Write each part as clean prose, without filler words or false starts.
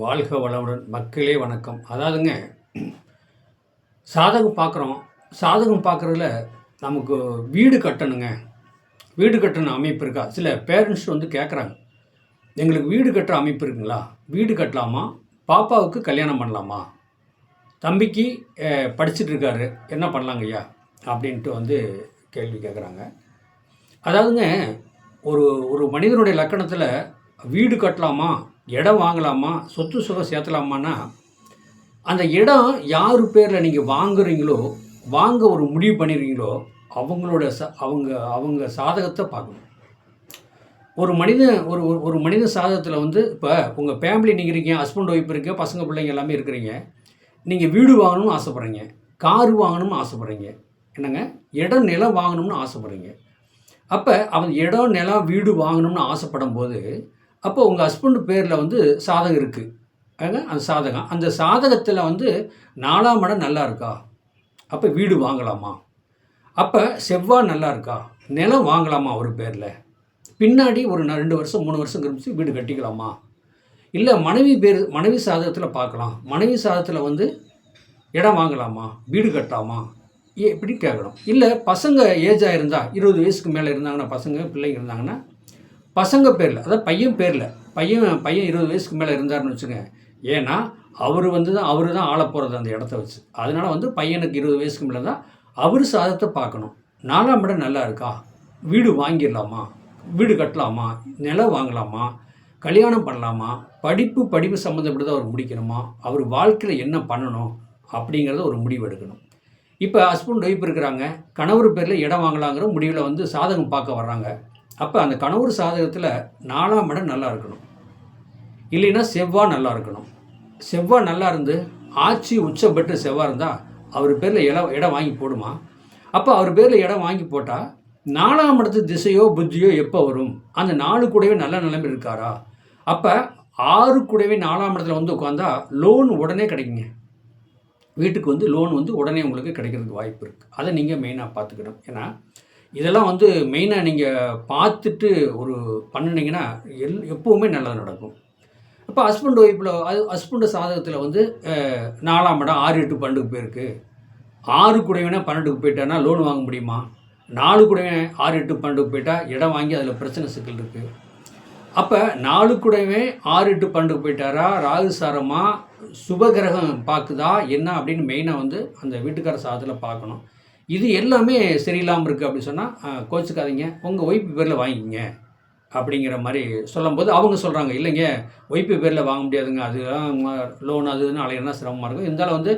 வாழ்க வளமுடன் மக்களே வணக்கம். அதாவதுங்க, சாதகம் பார்க்குறோம். சாதகம் பார்க்குறதுல நமக்கு வீடு கட்டணுங்க. வீடு கட்டணும் அமைப்பு இருக்கா? சில பேரண்ட்ஸ் வந்து கேட்குறாங்க, எங்களுக்கு வீடு கட்டுற அமைப்பு இருக்குங்களா? வீடு கட்டலாமா? பாப்பாவுக்கு கல்யாணம் பண்ணலாமா? தம்பிக்கு படிச்சுட்டு இருக்காரு, என்ன பண்ணலாங்க ஐயா அப்படின்ட்டு வந்து கேள்வி கேட்குறாங்க. அதாவதுங்க, ஒரு ஒரு மனிதனுடைய லக்கணத்தில் வீடு கட்டலாமா, இடம் வாங்கலாமா, சொத்து சுகம் சேர்த்தலாமான்னா, அந்த இடம் யார் பேரில் நீங்கள் வாங்குறீங்களோ, வாங்க ஒரு முடிவு பண்ணிடுறீங்களோ, அவங்களோட அவங்க அவங்க சாதகத்தை பார்க்கணும். ஒரு மனிதன் ஒரு ஒரு மனித சாதகத்தில் வந்து, இப்போ உங்கள் ஃபேமிலி நீங்கள் இருக்கீங்க, ஹஸ்பண்ட் ஒய்ஃப் இருக்கீங்க, பசங்க பிள்ளைங்க எல்லாமே இருக்கிறீங்க. நீங்கள் வீடு வாங்கணும்னு ஆசைப்பட்றீங்க, கார் வாங்கணும்னு ஆசைப்பட்றீங்க, என்னங்க இடம் நிலம் வாங்கணும்னு ஆசைப்பட்றீங்க. அப்போ அவன் இடம் நிலம் வீடு வாங்கணும்னு ஆசைப்படும் போது, அப்போ உங்கள் ஹஸ்பண்டு பேரில் வந்து சாதகம் இருக்குது. அந்த சாதகம், அந்த சாதகத்தில் வந்து 4ஆம் இடம் நல்லா இருக்கா? அப்போ வீடு வாங்கலாமா? அப்போ செவ்வாய் நல்லா இருக்கா? நிலம் வாங்கலாமா அவர் பேரில்? பின்னாடி ஒரு 2 வருஷம் 3 வருஷம் கழிச்சு வீடு கட்டிக்கலாமா? இல்லை மனைவி சாதகத்தில் பார்க்கலாம். மனைவி சாதகத்தில் வந்து இடம் வாங்கலாமா, வீடு கட்டலாமா, எப்படி கேட்கணும். இல்லை பசங்க ஏஜாக இருந்தால் 20 வயசுக்கு மேலே இருந்தாங்கன்னா, பசங்க பிள்ளைங்க இருந்தாங்கன்னா, பசங்க பேரில், அதாவது பையன் பேரில், பையன் 20 வயசுக்கு மேலே இருந்தார்னு வச்சுங்க. ஏன்னா அவர் தான் ஆள போகிறது அந்த இடத்த வச்சு. அதனால் வந்து பையனுக்கு 20 வயசுக்கு மேலே தான் அவர் சாதத்தை பார்க்கணும். 4ஆம் இடம் நல்லா இருக்கா? வீடு வாங்கிடலாமா, வீடு கட்டலாமா, நிலம் வாங்கலாமா, கல்யாணம் பண்ணலாமா, படிப்பு சம்மந்தப்பட்டதை அவர் முடிக்கணுமா, அவர் வாழ்க்கையில் என்ன பண்ணணும் அப்படிங்கிறத ஒரு முடிவு எடுக்கணும். இப்போ ஹஸ்பண்ட் ஒய்ஃப் இருக்கிறாங்க, கணவர் பேரில் இடம் வாங்கலாங்கிற முடிவில் வந்து சாதகம் பார்க்க வர்றாங்க. அப்போ அந்த கணவர் சாதகத்தில் 4ஆம் இடம் நல்லா இருக்கணும், இல்லைன்னா செவ்வாய் நல்லா இருக்கணும். செவ்வாய் நல்லா இருந்து ஆட்சி உச்சம் பெற்று செவ்வாய் இருந்தால் அவர் பேரில் இடம் வாங்கி போடுமா? அப்போ அவர் பேரில் இடம் வாங்கி போட்டால் 4ஆம் இடத்து திசையோ புத்தியோ எப்போ வரும்? அந்த 4 கூடவே நல்ல நிலைமை இருக்காரா? அப்போ 6 கூடவே 4ஆம் இடத்துல வந்து உட்காந்தா லோன் உடனே கிடைக்குங்க. வீட்டுக்கு வந்து லோன் வந்து உடனே உங்களுக்கு கிடைக்கிறதுக்கு வாய்ப்பு இருக்குது. அதை நீங்கள் மெயினாக பார்த்துக்கணும். ஏன்னா இதெல்லாம் வந்து மெயினாக நீங்கள் பார்த்துட்டு ஒரு பண்ணினீங்கன்னா எப்போவுமே நல்லது நடக்கும். இப்போ ஹஸ்பண்ட் ஒய்ஃபில் ஹஸ்பண்டு சாதகத்தில் வந்து 4ஆம் இடம் 6, 8, 12க்கு போயிருக்கு. 6 கூடவேனா 12க்கு போயிட்டான்னா லோன் வாங்க முடியுமா? 4 கூடவே 6, 8, 12க்கு போயிட்டால் இடம் வாங்கி அதில் பிரச்சனை சிக்கல் இருக்குது. அப்போ 4 கூடவே 6, 8, 12க்கு போயிட்டாரா, ராகு சாரமா, சுபகிரகம் பார்க்குதா என்ன அப்படின்னு மெயினாக வந்து அந்த வீட்டுக்கார சாதத்தில் பார்க்கணும். இது எல்லாமே சரியில்லாமல் இருக்குது அப்படின்னு சொன்னால் கோச்சுக்காதீங்க, உங்கள் ஒய்ஃப் பேரில் வாங்கிக்கிங்க அப்படிங்கிற மாதிரி சொல்லும்போது அவங்க சொல்கிறாங்க, இல்லைங்க ஒய்ஃபு பேரில் வாங்க முடியாதுங்க, அதுதான் லோன் அதுன்னு அலையிறனா சிரமமாக இருக்கும். இருந்தாலும் வந்து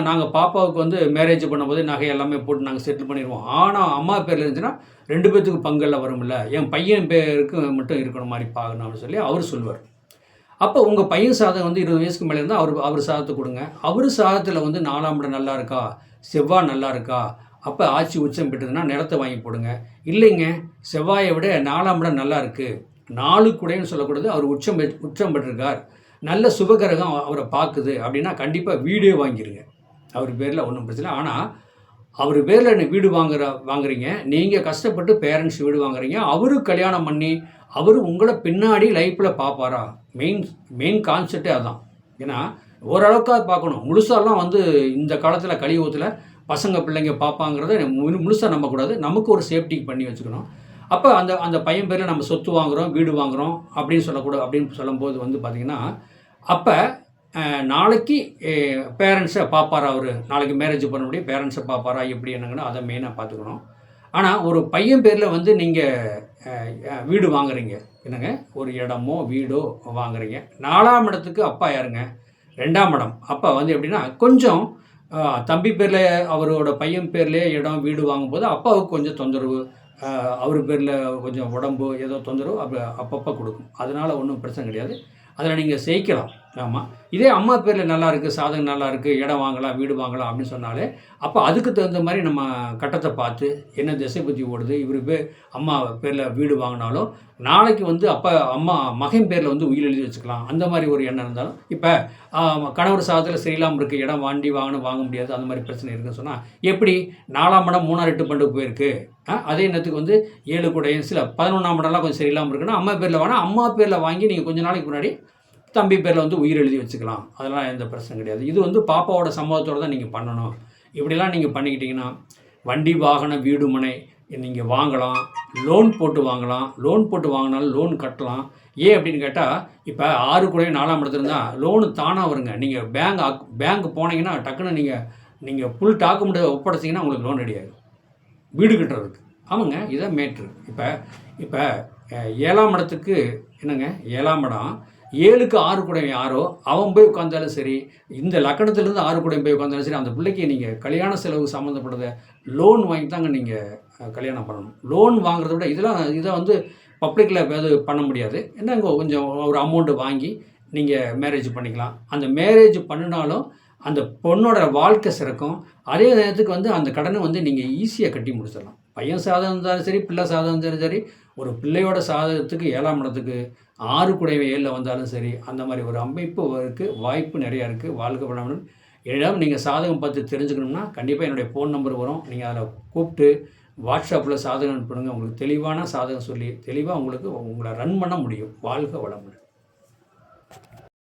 நாங்கள் பாப்பாவுக்கு வந்து மேரேஜ் பண்ணும்போது நகை எல்லாமே போட்டு நாங்கள் செட்டில் பண்ணிடுவோம். ஆனால் அம்மா பேரில் இருந்துச்சுன்னா 2 பேர்த்துக்கு பங்கெல்லாம் வரும்ல, என் பையன் பேருக்கு மட்டும் இருக்கணும் மாதிரி பார்க்கணும் அப்படின்னு சொல்லி அவர் சொல்லுவார். அப்போ உங்கள் பையன் சாதம் வந்து 20 வயசுக்கு மேலே இருந்தால் அவர் சாதத்தை கொடுங்க. அவர் சாதத்தில் வந்து 4ஆம் இடம் நல்லா இருக்கா, செவ்வாய் நல்லா இருக்கா, அப்போ ஆட்சி உச்சம் பெற்றதுன்னா நிலத்தை வாங்கி போடுங்க. இல்லைங்க செவ்வாயை விட 4ஆம் இடம் நல்லா இருக்குது, 4 கூடன்னு சொல்லக்கூடாது, அவர் உச்சம் பெற்றிருக்கார், நல்ல சுபகிரகம் அவரை பார்க்குது அப்படின்னா கண்டிப்பாக வீடே வாங்கிடுங்க. அவர் பேரில் ஒன்றும் பிரச்சனை. ஆனால் அவர் பேரில் வீடு வாங்குறீங்க, நீங்கள் கஷ்டப்பட்டு பேரண்ட்ஸ் வீடு வாங்குறீங்க, அவரு கல்யாணம் பண்ணி அவர் உங்களை பின்னாடி லைஃப்பில் பார்ப்பாரா? மெயின் கான்செப்டே அதுதான். ஏன்னா ஓரளவுக்காக பார்க்கணும், முழுசாலாம் வந்து இந்த காலத்தில் கலியுகத்தில் பசங்க பிள்ளைங்க பார்ப்பாங்கிறத முழுசாக நம்பக்கூடாது. நமக்கு ஒரு சேஃப்டிக்கு பண்ணி வச்சுக்கணும். அப்போ அந்த பையன் பேரில் நம்ம சொத்து வாங்குகிறோம், வீடு வாங்குகிறோம் அப்படின்னு சொல்லும்போது வந்து பார்த்திங்கன்னா, அப்போ நாளைக்கு பேரண்ட்ஸை பார்ப்பாரா, அவர் நாளைக்கு மேரேஜ் பண்ண முடியும் பேரண்ட்ஸை பார்ப்பாரா எப்படி என்னங்கன்னா அதை மெயினாக பார்த்துக்கணும். ஆனால் ஒரு பையன் பேரில் வந்து நீங்கள் வீடு வாங்குறீங்க, என்னங்க ஒரு இடமோ வீடோ வாங்குறீங்க, 4ஆம் இடத்துக்கு அப்பா யாருங்க? 2ஆம் இடம். அப்போ வந்து எப்படின்னா கொஞ்சம் தம்பி பேரில் அவரோட பையன் பேர்லேயே இடம் வீடு வாங்கும்போது அப்பாவுக்கு கொஞ்சம் தொந்தரவு, அவர் பேரில் கொஞ்சம் உடம்பு ஏதோ தொந்தரவு அப்பப்போ கொடுக்கும். அதனால் ஒன்றும் பிரச்சனை கிடையாது, அதில் நீங்கள் ஜெயிக்கலாம். ஆமாம், இதே அம்மா பேரில் நல்லா இருக்குது, சாதகம் நல்லா இருக்குது, இடம் வாங்கலாம் வீடு வாங்கலாம் அப்படின்னு சொன்னாலே அப்போ அதுக்கு தகுந்த மாதிரி நம்ம கட்டத்தை பார்த்து என்ன திசை புத்தி ஓடுது, இவர் அம்மா பேரில் வீடு வாங்கினாலும் நாளைக்கு வந்து அம்மா மகன் பேரில் வந்து உயிர் எழுதி வச்சுக்கலாம். அந்த மாதிரி ஒரு எண்ணம் இருந்தாலும் இப்போ கணவர் சாதத்தில் சரியில்லாமல் இருக்குது, இடம் வாங்க முடியாது, அந்த மாதிரி பிரச்சனை இருக்குன்னு சொன்னால் எப்படி 4ஆம் இடம் 3, 8, 12க்கு போயிருக்கு. அதே நேரத்துக்கு வந்து 7 கூட சில 11ஆம் இடம்லாம் கொஞ்சம் சரியில்லாமல் இருக்குன்னா அம்மா பேரில் அம்மா பேரில் வாங்கி நீங்கள் கொஞ்சம் நாளைக்கு முன்னாடி தம்பி பேரில் வந்து உயிர் எழுதி வச்சுக்கலாம். அதெல்லாம் எந்த பிரச்சனை கிடையாது. இது வந்து பாப்பாவோட சம்மதத்தோடு தான் நீங்கள் பண்ணணும். இப்படிலாம் நீங்கள் பண்ணிக்கிட்டிங்கன்னா வண்டி, வாகனம், வீடு, மனை நீங்கள் வாங்கலாம். லோன் போட்டு வாங்கலாம். லோன் போட்டு வாங்கினாலும் லோன் கட்டலாம். ஏன் அப்படின்னு கேட்டால், இப்போ 6 கூடயும் 4ஆம் இடத்துல இருந்தால் லோனு தானாக வருங்க. நீங்கள் பேங்க் போனீங்கன்னா டக்குன்னு நீங்கள் ஃபுல் டாக்குமெண்ட்டை ஒப்படைச்சிங்கன்னா உங்களுக்கு லோன் ரெடி ஆகிடும் வீடு கட்டுறதுக்கு. ஆமாங்க, இதான் மேட்ரு. இப்போ 7ஆம் இடத்துக்கு என்னங்க, 7ஆம் இடம் 7க்கு 6 கூடயும் யாரோ அவன் போய் உட்காந்தாலும் சரி, இந்த லக்கணத்துலேருந்து 6 கூடயும் போய் உட்காந்தாலும் சரி, அந்த பிள்ளைக்கு நீங்கள் கல்யாண செலவு சம்மந்தப்பட்டதை லோன் வாங்கி தாங்க நீங்கள் கல்யாணம் பண்ணணும். லோன் வாங்குறத விட இதை வந்து பப்ளிக்கில் எது பண்ண முடியாது. என்னங்க கொஞ்சம் ஒரு அமௌண்ட்டு வாங்கி நீங்கள் மேரேஜ் பண்ணிக்கலாம். அந்த மேரேஜ் பண்ணினாலும் அந்த பொண்ணோட வாழ்க்கை சிறக்கும். அதே நேரத்துக்கு வந்து அந்த கடனை வந்து நீங்கள் ஈஸியாக கட்டி முடிச்சிடலாம். பையன் சாதகம் இருந்தாலும் சரி, பிள்ளை சாதகம் இருந்தாலும் சரி, ஒரு பிள்ளையோட சாதகத்துக்கு 7ஆம் இடத்துக்கு 6 கூடவே 7ல் வந்தாலும் சரி, அந்த மாதிரி ஒரு அமைப்பு இருக்குது. வாய்ப்பு நிறையா இருக்குது. வாழ்க்கை வளமுடன். என்னிடம் நீங்கள் சாதகம் பார்த்து தெரிஞ்சுக்கணும்னா கண்டிப்பாக என்னுடைய ஃபோன் நம்பர் வரும். நீங்கள் அதில் கூப்பிட்டு வாட்ஸ்அப்பில் சாதகம் அனுப்புங்க. உங்களுக்கு தெளிவான சாதகம் சொல்லி தெளிவாக உங்களை ரன் பண்ண முடியும். வாழ்க வளமுடன்.